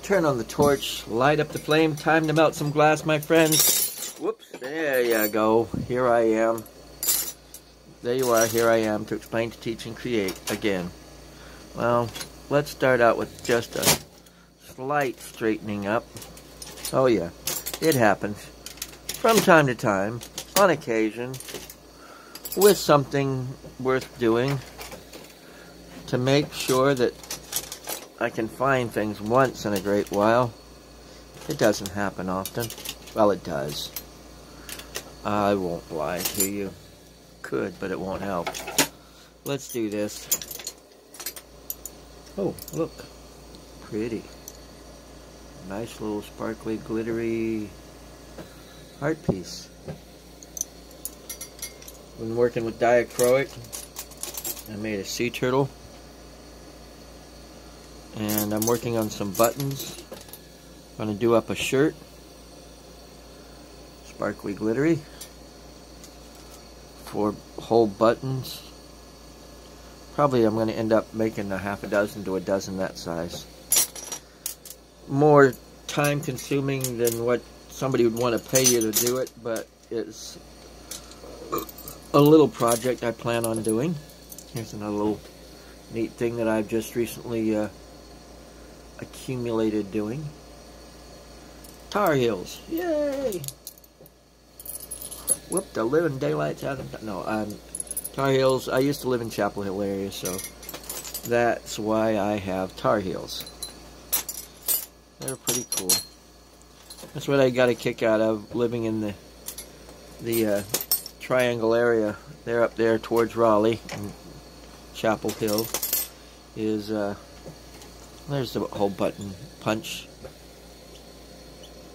Turn on the torch, light up the flame. Time to melt some glass, my friends. Whoops, there you go. Here I am. There you are, here I am to explain, to teach, and create again. Well, let's start out with just a slight straightening up. Oh yeah, it happens from time to time, on occasion, with something worth doing to make sure that I can find things once in a great while. It doesn't happen often. Well, it does. I won't lie to you. Could, but it won't help. Let's do this. Oh, look. Pretty. Nice little sparkly, glittery art piece. Been working with diachroic. I made a sea turtle. And I'm working on some buttons. I'm going to do up a shirt. Sparkly, glittery. 4 whole buttons. Probably I'm going to end up making a half a dozen to a dozen that size. More time consuming than what somebody would want to pay you to do it, but it's a little project I plan on doing. Here's another little neat thing that I've just recently accumulated doing. Tar Heels. Yay! Whoop, the living daylights out of... No, Tar Heels. I used to live in Chapel Hill area, so that's why I have Tar Heels. They're pretty cool. That's what I got a kick out of living in the Triangle area. They're up there towards Raleigh and Chapel Hill. Is there's the whole button punch.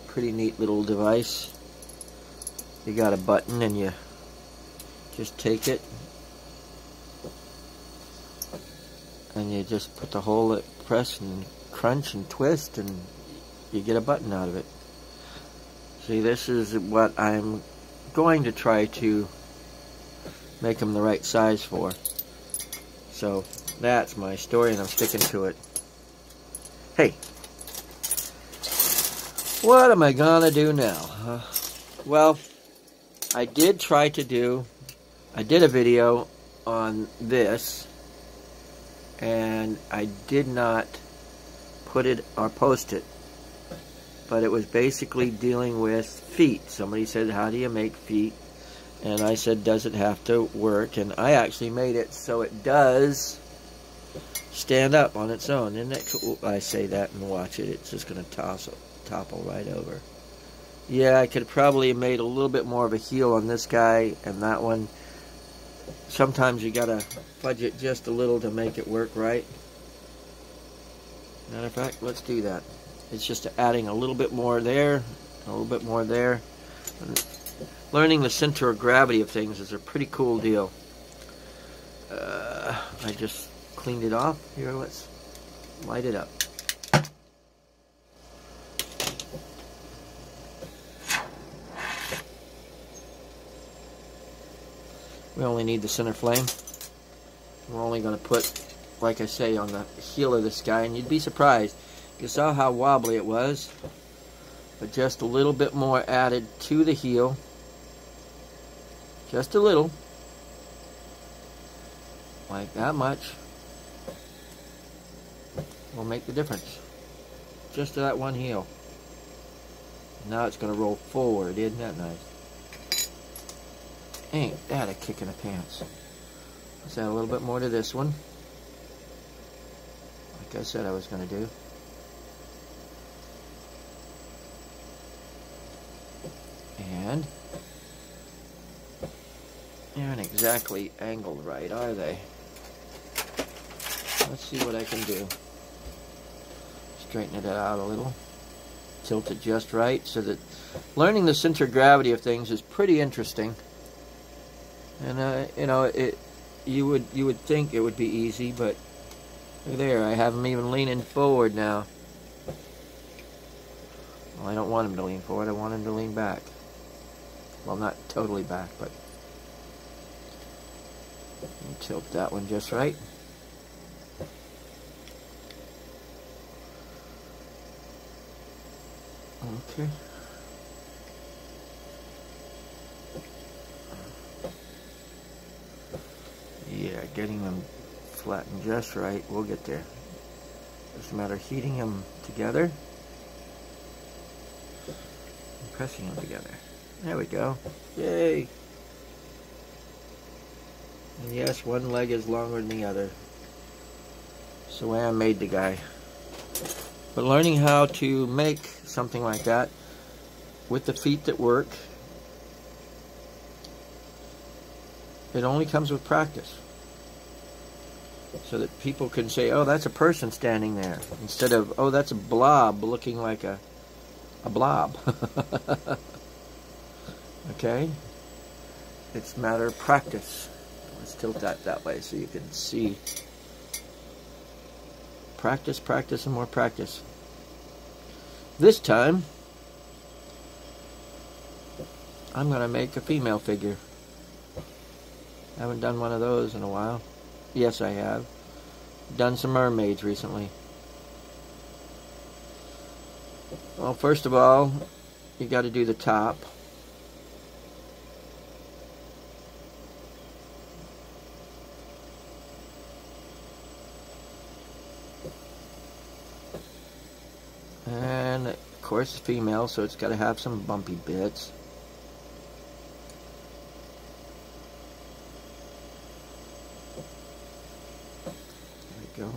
Pretty neat little device. You got a button and you just take it and you just put the hole, press and crunch and twist, and you get a button out of it. See, this is what I'm going to try to make them the right size for. So that's my story, and I'm sticking to it. Hey, what am I gonna do now? Well, I did a video on this, and I did not put it or post it, but it was basically dealing with feet. Somebody said, how do you make feet? And I said, does it have to work? And I actually made it so it does stand up on its own. Isn't that cool? I say that and watch it. It's just going to topple right over. Yeah, I could probably have made a little bit more of a heel on this guy and that one. Sometimes you gotta fudge it just a little to make it work right. Matter of fact, let's do that. It's just adding a little bit more there, a little bit more there. And learning the center of gravity of things is a pretty cool deal. I just cleaned it off. Here, let's light it up. We only need the center flame. We're only going to put, like I say, on the heel of this guy, and you'd be surprised. You saw how wobbly it was, but just a little bit more added to the heel. Just a little. Like that much. Will make the difference. Just to that one heel. Now it's going to roll forward. Isn't that nice? Ain't that a kick in the pants. Let's add a little bit more to this one. Like I said I was going to do. And they aren't exactly angled right, are they? Let's see what I can do. Straighten it out a little. Tilt it just right so that learning the center of gravity of things is pretty interesting. And you know, you would think it would be easy, but there, I have him even leaning forward now. Well, I don't want him to lean forward. I want him to lean back. Well, not totally back, but tilt that one just right. Okay. Yeah, getting them flattened just right. We'll get there. Just a matter of heating them together and pressing them together. There we go. Yay! And yes, one leg is longer than the other. It's the way I made the guy. But learning how to make something like that with the feet that work, it only comes with practice. So that people can say, oh, that's a person standing there, instead of, oh, that's a blob looking like a blob. Okay? It's a matter of practice. Let's tilt that way so you can see. Practice, practice, and more practice. This time, I'm going to make a female figure. I haven't done one of those in a while. Yes, I have. Done some mermaids recently. Well, first of all, you got to do the top. And, of course, it's female, so it's got to have some bumpy bits. Go.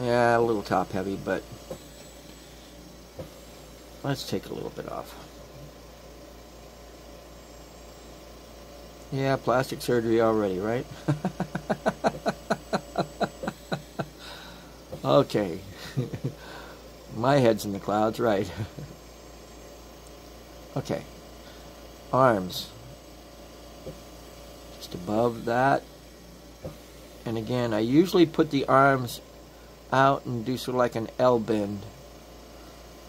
Yeah, a little top heavy, but let's take a little bit off. Yeah, plastic surgery already, right? Okay. My head's in the clouds, right? Okay, arms, just above that, and again, I usually put the arms out and do sort of like an L bend,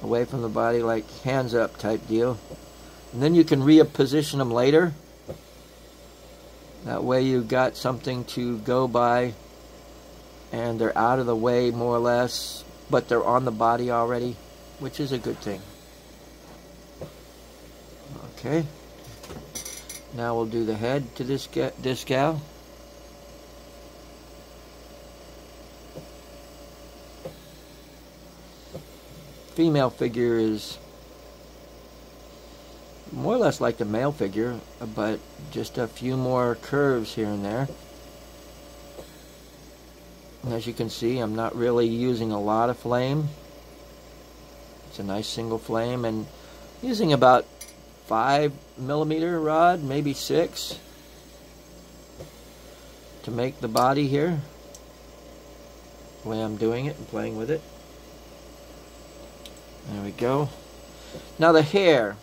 away from the body, like hands up type deal, and then you can reposition them later. That way you've got something to go by, and they're out of the way more or less, but they're on the body already, which is a good thing. Okay, now we'll do the head to this gal. Female figure is more or less like the male figure, but just a few more curves here and there. And as you can see, I'm not really using a lot of flame. It's a nice single flame, and using about 5mm rod, maybe 6, to make the body here, the way I'm doing it and playing with it. There we go. Now the hair.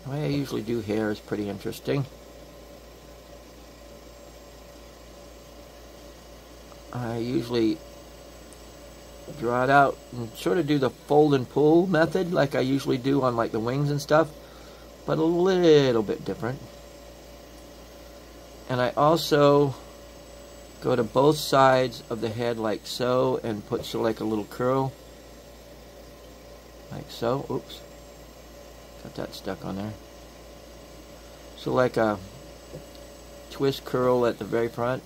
The way I usually do hair is pretty interesting. I usually draw it out and sort of do the fold and pull method like I usually do on like the wings and stuff, but a little bit different. And I also go to both sides of the head like so and put sort of like a little curl like so. Oops, got that stuck on there. So like a twist curl at the very front.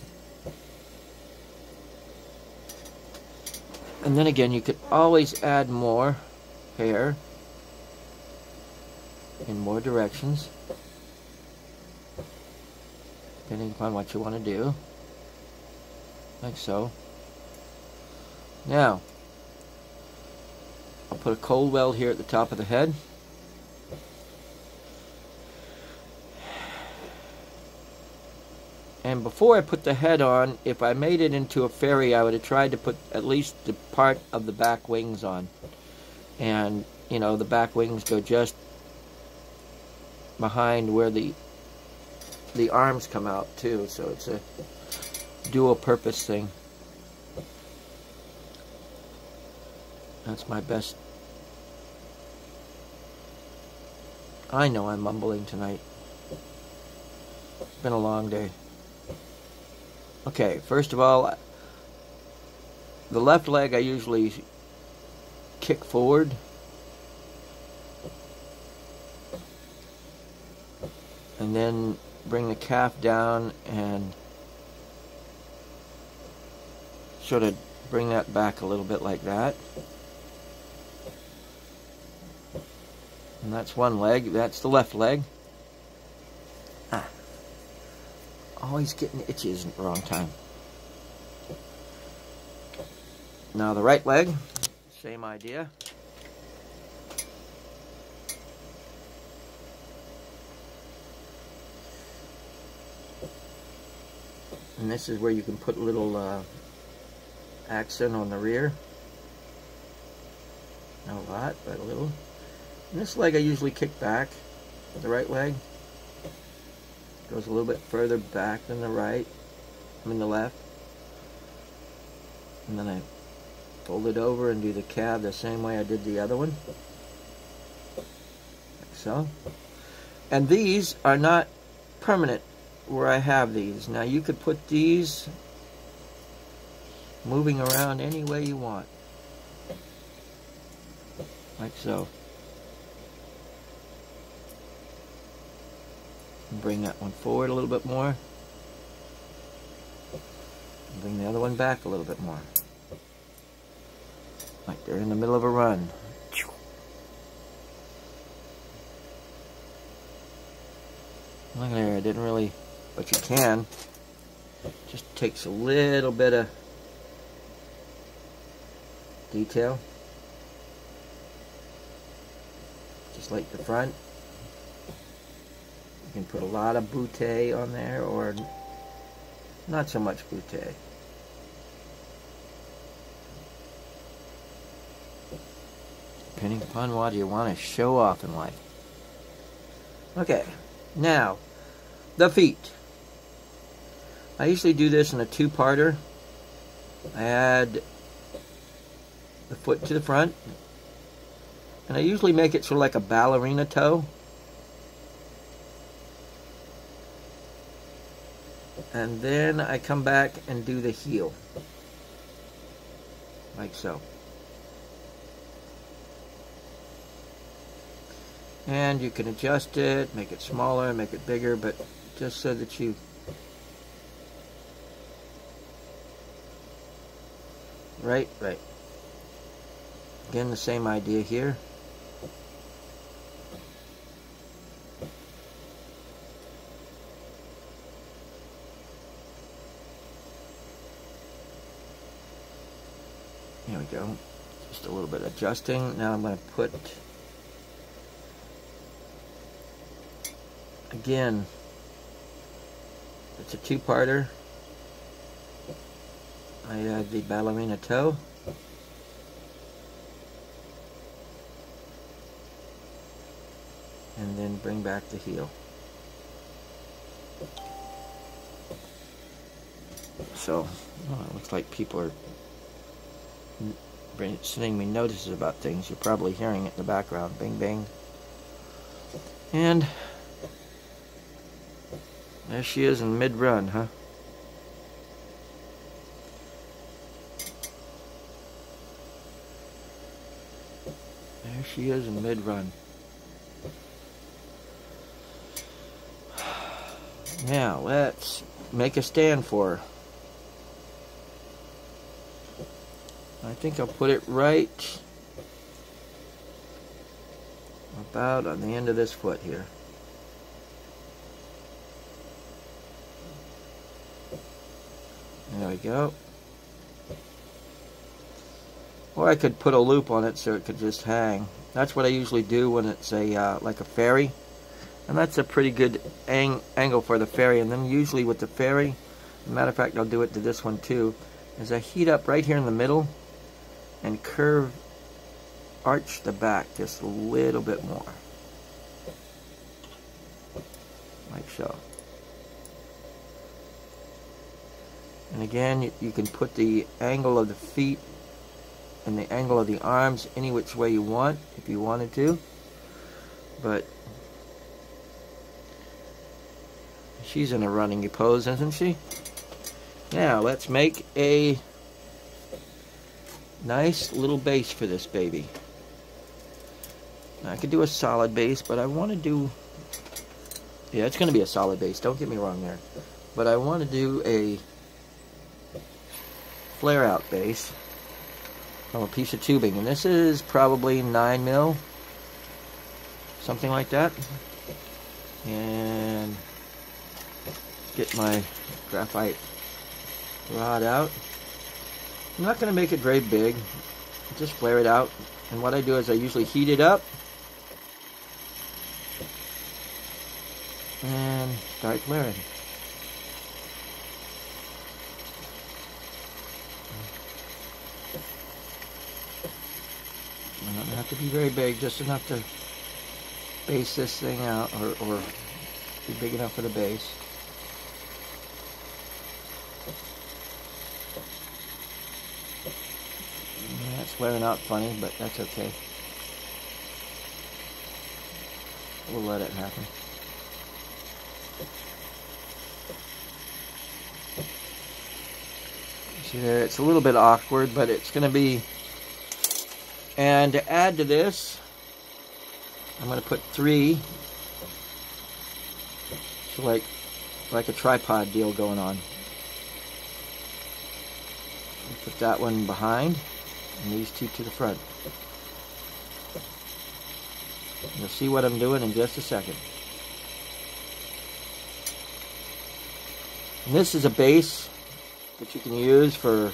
And then again, you could always add more hair in more directions, depending upon what you want to do, like so. Now, I'll put a cold weld here at the top of the head. And before I put the head on, if I made it into a fairy, I would have tried to put at least the part of the back wings on. And, you know, the back wings go just behind where the arms come out too, so it's a dual purpose thing. That's my best. I know I'm mumbling tonight. It's been a long day. Okay, first of all, the left leg I usually kick forward. And then bring the calf down and sort of bring that back a little bit like that. And that's one leg. That's the left leg. Always getting itches at the wrong time. Now the right leg, same idea. And this is where you can put a little accent on the rear. Not a lot, but a little. And this leg I usually kick back. The right leg goes a little bit further back than the right. I mean the left. And then I fold it over and do the calf the same way I did the other one. Like so. And these are not permanent where I have these. Now you could put these moving around any way you want. Like so. Bring that one forward a little bit more. Bring the other one back a little bit more. Like they're in the middle of a run. Look there, I didn't really, but you can. Just takes a little bit of detail. Just like the front. You can put a lot of bootay on there, or not so much bootay. Depending upon what you want to show off in life. Okay, now, the feet. I usually do this in a two-parter. I add the foot to the front, and I usually make it sort of like a ballerina toe. And then I come back and do the heel. Like so. And you can adjust it, make it smaller, make it bigger, but just so that you right. Again, the same idea here. Here we go. Just a little bit adjusting. Now I'm going to put, again, it's a two-parter. I add the ballerina toe. And then bring back the heel. So, it looks like people are sending me notices about things. You're probably hearing it in the background. Bing, bing. And there she is in mid-run, huh? There she is in mid-run. Now, let's make a stand for her. I think I'll put it right about on the end of this foot here. There we go. Or I could put a loop on it so it could just hang. That's what I usually do when it's a like a ferry. And that's a pretty good angle for the ferry. And then usually with the ferry, as a matter of fact, I'll do it to this one too, is I heat up right here in the middle and curve, arch the back just a little bit more. Like so. And again, you can put the angle of the feet and the angle of the arms any which way you want, if you wanted to. But she's in a running pose, isn't she? Now let's make a nice little base for this baby. Now, I could do a solid base, but I want to do... Yeah, it's going to be a solid base. Don't get me wrong there. But I want to do a flare-out base from a piece of tubing. And this is probably 9 mil. Something like that. And get my graphite rod out. I'm not going to make it very big. Just flare it out. And what I do is I usually heat it up and start flaring. It doesn't have to be very big, just enough to base this thing out, or be big enough for the base. Yeah, it's flaring out funny, but that's okay. We'll let it happen. See there, it's a little bit awkward, but it's going to be... And to add to this, I'm going to put 3, so like a tripod deal going on. Put that one behind, and these 2 to the front. You'll see what I'm doing in just a second. And this is a base that you can use for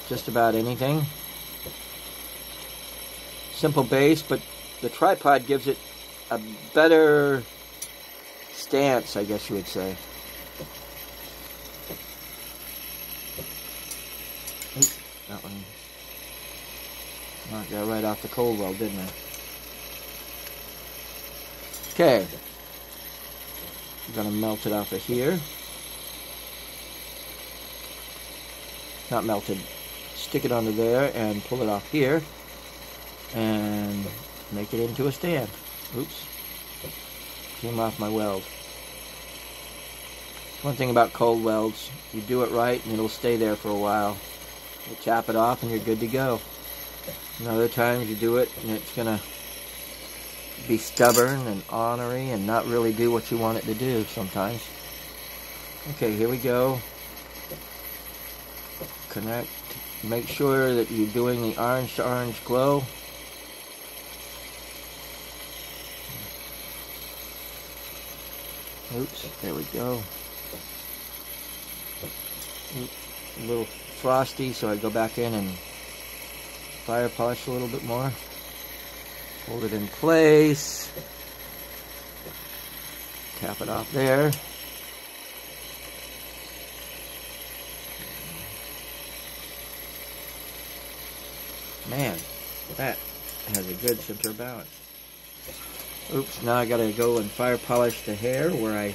just about anything. Simple base, but the tripod gives it a better stance, I guess you would say. Oops, that one knocked that right off the cold weld, didn't I? Okay. I'm going to melt it off of here. Not melted. Stick it onto there and pull it off here. And make it into a stand. Oops. Came off my weld. One thing about cold welds, you do it right and it'll stay there for a while. You tap it off and you're good to go. And other times you do it and it's going to be stubborn and ornery and not really do what you want it to do sometimes. Okay, here we go. Connect. Make sure that you're doing the orange to orange glow. Oops, there we go. Oops, a little frosty, so I go back in and fire polish a little bit more. Hold it in place. Tap it off there. Man, that has a good center of balance. Oops, now I gotta go and fire polish the hair where I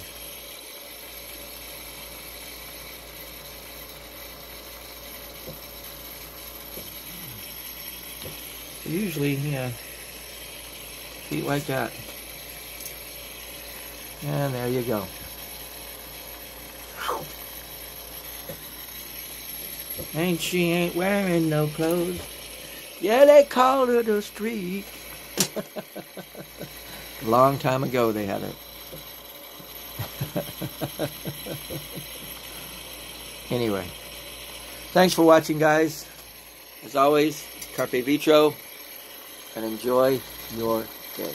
usually, yeah, feet like that. And there you go. And she ain't wearing no clothes. Yeah, they called her the street. Long time ago they had it. Anyway, thanks for watching, guys. As always, carpe vitro, and enjoy your day.